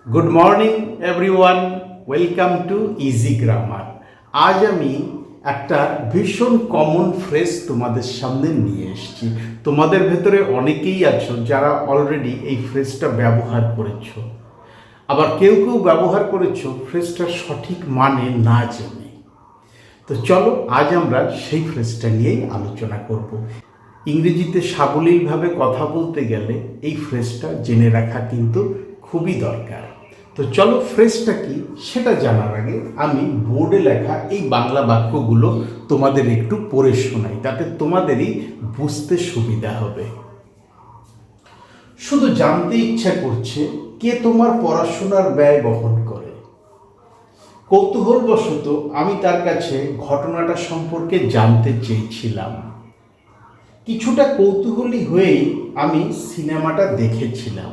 Good morning everyone, welcome to easy grammar. আজ আমি একটা ভীষণ কমন ফ্রেজ তোমাদের সামনে নিয়ে এসেছি। তোমাদের ভেতরে অনেকেই আছো যারা অলরেডি এই ফ্রেজটা ব্যবহার করেছো, আবার কেউ কেউ ব্যবহার করেছো ফ্রেজটার সঠিক মানে না জেনে। তো চলো আজ আমরা সেই ফ্রেজটা নিয়েই আলোচনা করব। ইংরেজিতে সাবলীলভাবে কথা বলতে গেলে এই ফ্রেজটা জেনে রাখা কিন্তু খুবই দরকার। তো চলো ফ্রেজটা কি সেটা জানার আগে আমি বোর্ডে লেখা এই বাংলা বাক্যগুলো তোমাদের একটু পড়ে শোনাই, তাতে তোমাদেরই বুঝতে সুবিধা হবে। শুধু জানতে ইচ্ছা করছে কে তোমার পড়াশোনার ব্যয় বহন করে। কৌতূহলবশত আমি তার কাছে ঘটনাটা সম্পর্কে জানতে চেয়েছিলাম। কিছুটা কৌতূহলী হয়েই আমি সিনেমাটা দেখেছিলাম।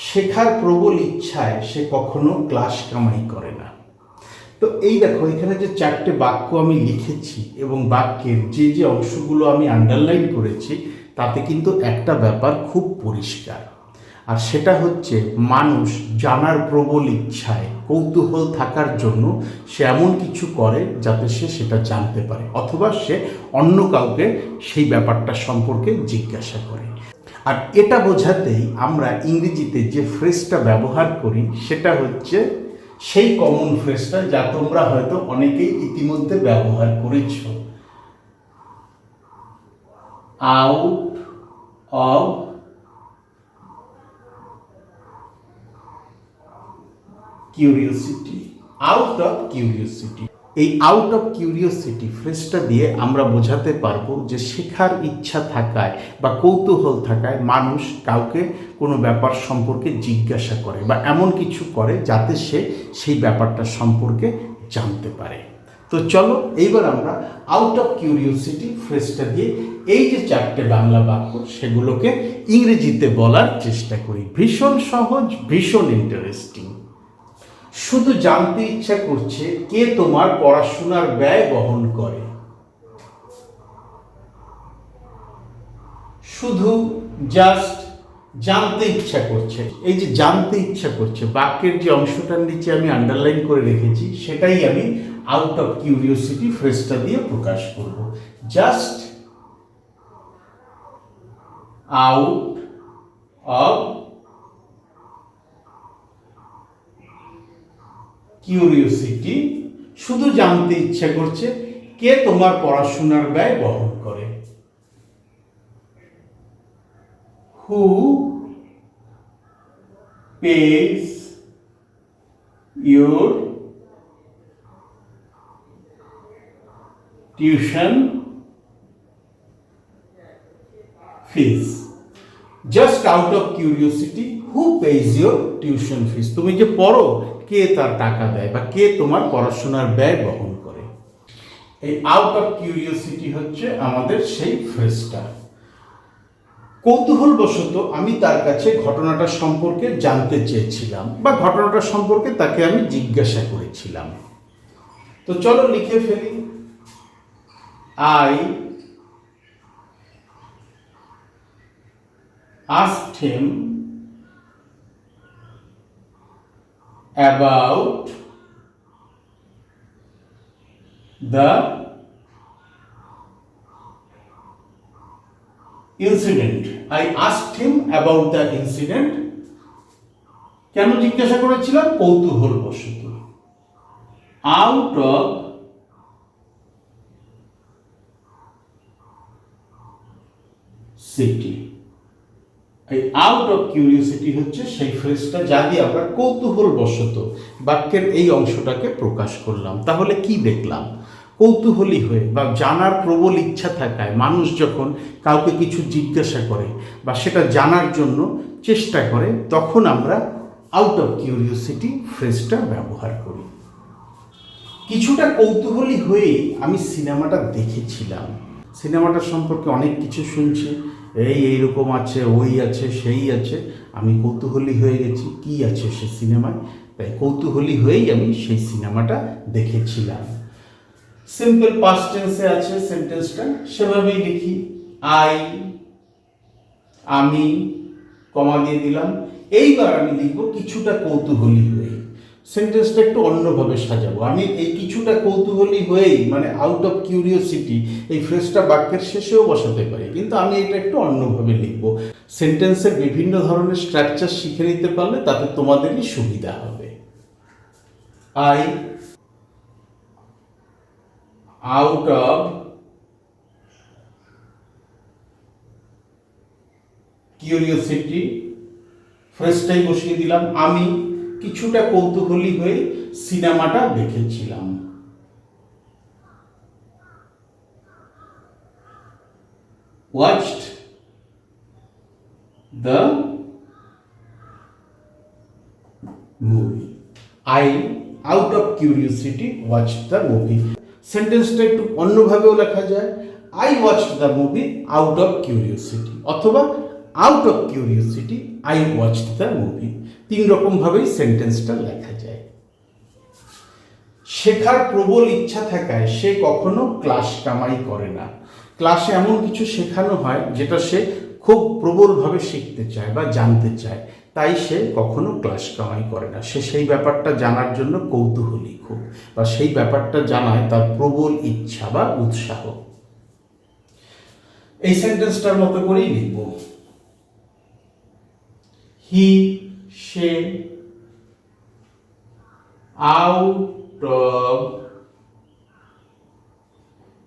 শেখার প্রবল ইচ্ছায় সে কখনো ক্লাস কামাই করে না। তো এই দেখো, এখানে যে চারটে বাক্য আমি লিখেছি এবং বাক্যের যে যে অংশগুলো আমি আন্ডারলাইন করেছি, তাতে কিন্তু একটা ব্যাপার খুব পরিষ্কার, আর সেটা হচ্ছে মানুষ জানার প্রবল ইচ্ছায়, কৌতূহল থাকার জন্য সে এমন কিছু করে যাতে সে সেটা জানতে পারে, অথবা সে অন্য কাউকে সেই ব্যাপারটা সম্পর্কে জিজ্ঞাসা করে। আর এটা বোঝাতেই আমরা ইংরেজিতে যে ফ্রেজটা ব্যবহার করি সেটা হচ্ছে সেই কমন ফ্রেজটা যা তোমরা হয়তো অনেকেই ইতিমধ্যে ব্যবহার করেছ, out of curiosity. Out of curiosity, এই আউট অফ কিউরিওসিটি ফ্রেজটা দিয়ে আমরা বোঝাতে পারবো যে শেখার ইচ্ছা থাকায় বা কৌতূহল থাকায় মানুষ কাউকে কোনো ব্যাপার সম্পর্কে জিজ্ঞাসা করে বা এমন কিছু করে যাতে সে সেই ব্যাপারটা সম্পর্কে জানতে পারে। তো চলো এইবার আমরা আউট অফ কিউরিওসিটি ফ্রেজটা দিয়ে এই যে চারটে বাংলা বাক্য সেগুলোকে ইংরেজিতে বলার চেষ্টা করি। ভীষণ সহজ, ভীষণ ইন্টারেস্টিং। শুধু জানতে ইচ্ছা করছে কে তোমার পড়াশোনার ব্যয় বহন করে। শুধু জাস্ট জানতে ইচ্ছা করছে, এই যে জানতে ইচ্ছা করছে, বাক্যের যে অংশটার নিচে আমি আন্ডারলাইন করে রেখেছি সেটাই আমি আউট অফ কিউরিওসিটি ফ্রেজটা দিয়ে প্রকাশ করব। জাস্ট আউট অফ কিউরিওসিটি, শুধু জানতে ইচ্ছা করছে কে তোমার পড়াশোনার ব্যয় বহন করে। হু pays your tuition fees? Just out of curiosity, who pays your tuition fees? তুমি যে পড়ো, কে তার টাকা দেয় বা কে তোমার পড়াশোনার ব্যয় বহন করে। এই আউট অফ কিউরিওসিটি হচ্ছে আমাদের সেই ফ্রেজটা। কৌতূহলবশত আমি তার কাছে ঘটনাটা সম্পর্কে জানতে চেয়েছিলাম বা ঘটনাটা সম্পর্কে তাকে আমি জিজ্ঞাসা করেছিলাম। তো চলো লিখে ফেলি। I asked him about the incident. I asked him about the incident. কেন জিজ্ঞাসা করেছিলাম? কৌতূহলবশত। আউট অফ সিটি, এই আউট অফ কিউরিওসিটি হচ্ছে সেই ফ্রেজটা যা দিয়ে আমরা কৌতূহলবশত বাক্যের এই অংশটাকে প্রকাশ করলাম। তাহলে কি দেখলাম? কৌতূহলী হয়ে বা জানার প্রবল ইচ্ছা থাকায় মানুষ যখন কাউকে কিছু জিজ্ঞাসা করে বা সেটা জানার জন্য চেষ্টা করে, তখন আমরা আউট অফ কিউরিওসিটি ফ্রেজটা ব্যবহার করি। কিছুটা কৌতূহলী হয়েই আমি সিনেমাটা দেখেছিলাম। সিনেমাটা সম্পর্কে অনেক কিছু শুনছি, এইরকম আছে, ওই আছে, সেই আছে। আমি কৌতূহলী হয়ে গেছি কি আছে সে সিনেমায়, তাই কৌতূহলী হয়েই আমি সেই সিনেমাটা দেখেছিলাম। সিম্পল পাস্ট টেন্সে আছে সেন্টেন্সটা, সেভাবেই লিখি। আমি কমা দিয়ে দিলাম। এইবার আমি লিখব কিছুটা কৌতূহলী হয়ে। সেন্টেন্সটা একটু অন্যভাবে সাজাবো। আমি এই কিছুটা কৌতূহলী হয়েই মানে আউট অফ কিউরিওসিটি এই ফ্রেজটা বাক্যের শেষেও বসাতে পারি, কিন্তু আমি এটা একটু অন্যভাবে লিখবো। সেন্টেন্সের বিভিন্ন ধরনের স্ট্রাকচার শিখে নিতে পারলে তাতে তোমাদেরই সুবিধা হবে। আই আউট অফ কিউরিওসিটি ফ্রেজটাই বসিয়ে দিলাম। আমি কিছুটা কৌতূহলী হয়ে সিনেমাটা দেখেছিলাম। Watched the movie. I out of curiosity watched the movie. সেন্টেন্সটা একটু অন্যভাবেও লেখা যায়। I watched the movie out of curiosity, অথবা out of curiosity I watched the movie. তিন রকম ভাবেই সেন্টেন্সটা লেখা যায়। শেখার প্রবল ইচ্ছা থাকায় সে কখনো ক্লাস কামাই করে না। ক্লাসে এমন কিছু শেখানো হয় যেটা সে খুব প্রবলভাবে শিখতে চায় বা জানতে চায়, তাই সে কখনো ক্লাস কামাই করে না। সে সেই ব্যাপারটা জানার জন্য কৌতূহলী খুব, বা সেই ব্যাপারটা জানায় তার প্রবল ইচ্ছা বা উৎসাহ। এই সেন্টেন্সটার মতো করেই লিখব। হি সে আউট অফ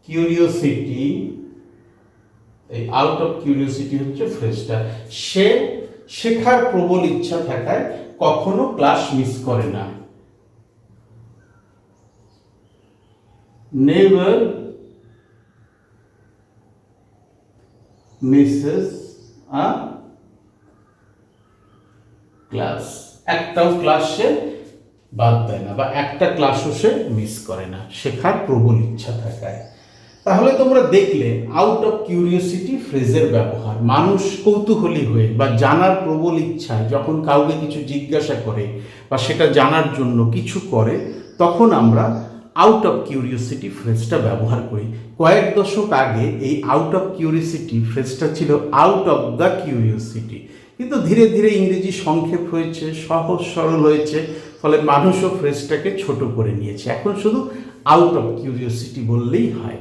কিউরিওসিটি, এই আউট অফ কিউরিওসিটি হচ্ছে ফ্রেজটা। সে শেখার প্রবল ইচ্ছা থাকায় কখনো ক্লাস মিস করে না। নেভার মিসেস আ ক্লাস। একটাও ক্লাস সে বাদ দেয় না, বা একটা ক্লাসও সে মিস করে না শেখার প্রবল ইচ্ছা থাকায়। তাহলে তোমরা দেখলে আউট অফ কিউরিওসিটি ফ্রেজের ব্যবহার। মানুষ কৌতূহলী হয়ে বা জানার প্রবল ইচ্ছায় যখন কাউকে কিছু জিজ্ঞাসা করে বা সেটা জানার জন্য কিছু করে, তখন আমরা আউট অফ কিউরিওসিটি ফ্রেজটা ব্যবহার করি। কয়েক দশক আগে এই আউট অফ কিউরিওসিটি ফ্রেজটা ছিল আউট অফ দ্য কিউরিওসিটি, কিন্তু ধীরে ধীরে ইংরেজি সংক্ষেপ হয়েছে, সহজ সরল হয়েছে, ফলে মানুষও ফ্রেজটাকে ছোট করে নিয়েছে। এখন শুধু আউট অফ কিউরিওসিটি বললেই হয়।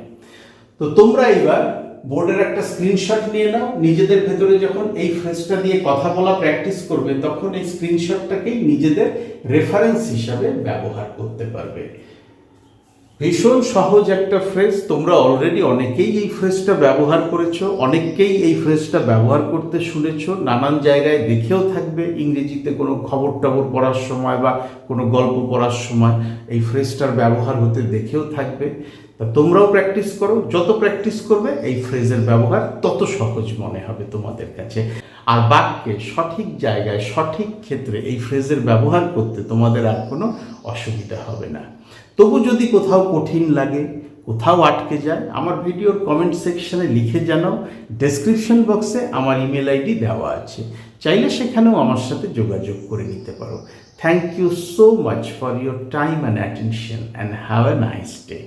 তো তোমরা এবার বোর্ডের একটা স্ক্রিনশট নিয়ে নাও। নিজেদের ভেতরে যখন এই ফ্রেজটা দিয়ে কথা বলা প্র্যাকটিস করবে, তখন এই স্ক্রিনশটটাকেই নিজেদের রেফারেন্স হিসাবে ব্যবহার করতে পারবে। ভীষণ সহজ একটা ফ্রেজ। তোমরা অলরেডি অনেকেই এই ফ্রেজটা ব্যবহার করেছো, অনেককেই এই ফ্রেজটা ব্যবহার করতে শুনেছো, নানান জায়গায় দেখেও থাকবে। ইংরেজিতে কোনো খবর টবর পড়ার সময় বা কোনো গল্প পড়ার সময় এই ফ্রেজটার ব্যবহার হতে দেখেও থাকবে। তা তোমরাও প্র্যাকটিস করো। যত প্র্যাকটিস করবে এই ফ্রেজের ব্যবহার তত সহজ মনে হবে তোমাদের কাছে। আর বাক্যে সঠিক জায়গায় সঠিক ক্ষেত্রে এই ফ্রেজের ব্যবহার করতে তোমাদের আর কোনো অসুবিধা হবে না। তবু যদি কোথাও কঠিন লাগে, কোথাও আটকে যায়, আমার ভিডিওর কমেন্ট সেকশনে লিখে জানাও। ডেসক্রিপশন বক্সে আমার ইমেল আইডি দেওয়া আছে, চাইলে সেখানেও আমার সাথে যোগাযোগ করে নিতে পারো। Thank you so much for your time and attention, and have a nice day.